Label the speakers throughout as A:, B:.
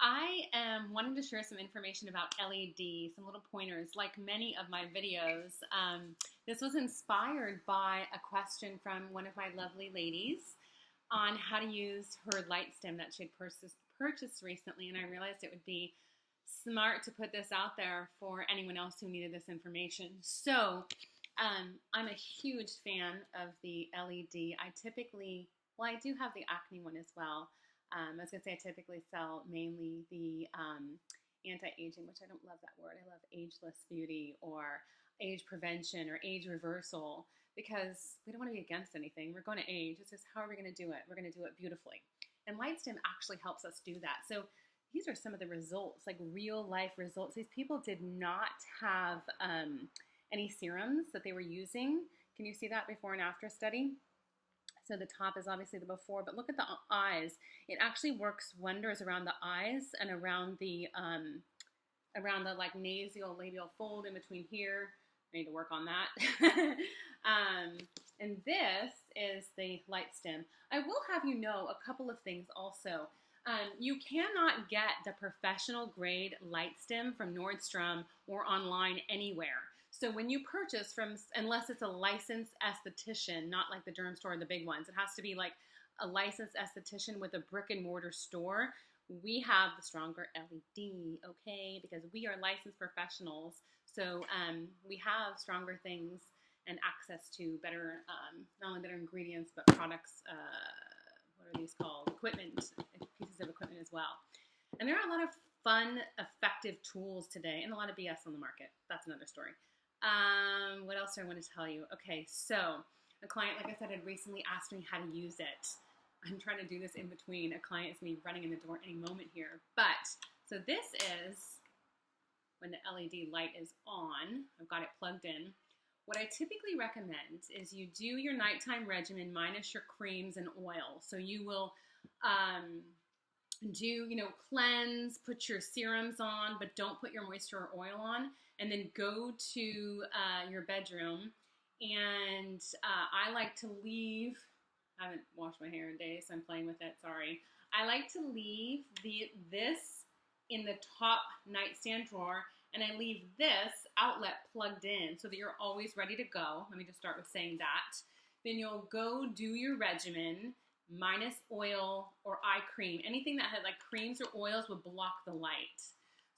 A: I am wanting to share some information about LED, some little pointers, like many of my videos. This was inspired by a question from one of my lovely ladies on how to use her light stim that she had purchased recently, and I realized it would be smart to put this out there for anyone else who needed this information. So, I'm a huge fan of the LED. I do have the acne one as well. I was going to say I typically sell mainly the anti-aging, which I don't love that word. I love ageless beauty or age prevention or age reversal because we don't want to be against anything. We're going to age. It's just how are we going to do it? We're going to do it beautifully. And Light Stim actually helps us do that. So these are some of the results, like real life results. These people did not have any serums that they were using. Can you see that before and after study? So the top is obviously the before, but look at the eyes. It actually works wonders around the eyes and around the like nasal labial fold in between here. I need to work on that. And this is the Light Stim. I will have you know a couple of things also. You cannot get the professional grade Light Stim from Nordstrom or online anywhere. So when you purchase from, unless it's a licensed esthetician, not like the derm store or the big ones, it has to be like a licensed esthetician with a brick and mortar store. We have the stronger LED, okay, because we are licensed professionals. So we have stronger things and access to better, not only better ingredients, but products, what are these called? Equipment, pieces of equipment as well. And there are a lot of fun, effective tools today and a lot of BS on the market. That's another story. What else do I want to tell you? Okay, so a client, like I said, had recently asked me how to use it. I'm trying to do this in between. A client is going to be running in the door any moment here. But, so this is when the LED light is on. I've got it plugged in. What I typically recommend is you do your nighttime regimen minus your creams and oil. So you will cleanse, put your serums on, but don't put your moisture or oil on. And then go to your bedroom. And I like to leave, I haven't washed my hair in days, so I'm playing with it, sorry. I like to leave this in the top nightstand drawer, and I leave this outlet plugged in so that you're always ready to go. Let me just start with saying that. Then you'll go do your regimen, minus oil or eye cream. Anything that had like creams or oils would block the light.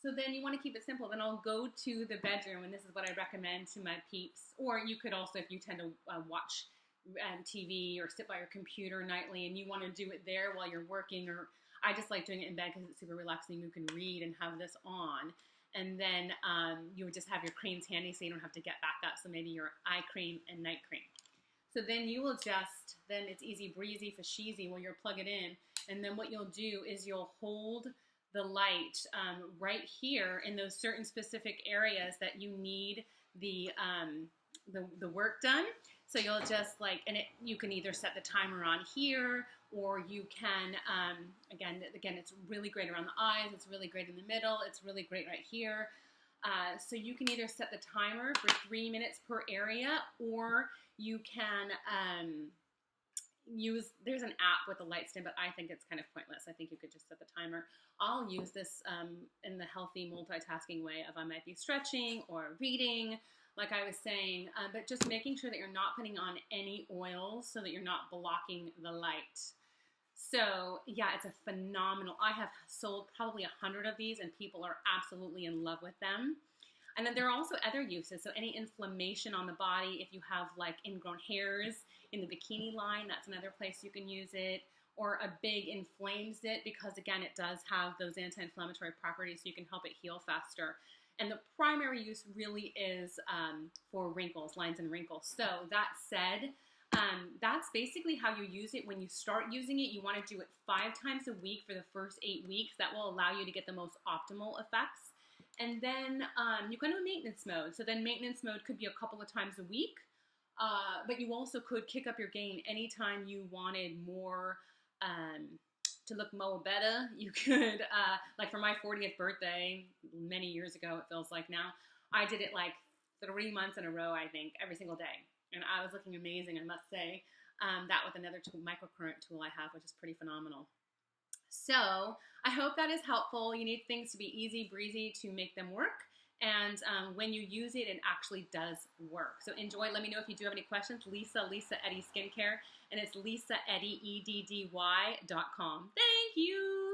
A: So then you want to keep it simple. Then I'll go to the bedroom, and this is what I recommend to my peeps. Or you could also, if you tend to watch TV or sit by your computer nightly and you want to do it there while you're working, or I just like doing it in bed because it's super relaxing. You can read and have this on. And then you would just have your creams handy so you don't have to get back up. So maybe your eye cream and night cream. So then you will just, then it's easy breezy for sheezy while you're plugging it in. And then what you'll do is you'll hold the light right here in those certain specific areas that you need the work done. So you'll just like, and you can either set the timer on here, or you can, again, it's really great around the eyes. It's really great in the middle. It's really great right here. So you can either set the timer for 3 minutes per area, or you can there's an app with a Light Stim, but I think it's kind of pointless. I think you could just set the timer. I'll use this in the healthy multitasking way of I might be stretching or reading, like I was saying, but just making sure that you're not putting on any oils so that you're not blocking the light. So yeah, it's a phenomenal, I have sold probably 100 of these and people are absolutely in love with them. And then there are also other uses. So any inflammation on the body, if you have like ingrown hairs in the bikini line, that's another place you can use it. Or a big inflames it because, again, it does have those anti-inflammatory properties, so you can help it heal faster. And the primary use really is for wrinkles, lines and wrinkles. So that said, that's basically how you use it. When you start using it, you want to do it 5 times a week for the first 8 weeks. That will allow you to get the most optimal effects. And then you go into maintenance mode. So then maintenance mode could be a couple of times a week, but you also could kick up your game anytime you wanted more to look more better. You could, like for my 40th birthday, many years ago, it feels like now, I did it like 3 months in a row, I think, every single day. And I was looking amazing, I must say. That with another tool, microcurrent tool I have, which is pretty phenomenal. So I hope that is helpful. You need things to be easy breezy to make them work. And when you use it, it actually does work. So enjoy. Let me know if you do have any questions. Lisa Eddy Skincare, and it's LisaEddy.com. Thank you.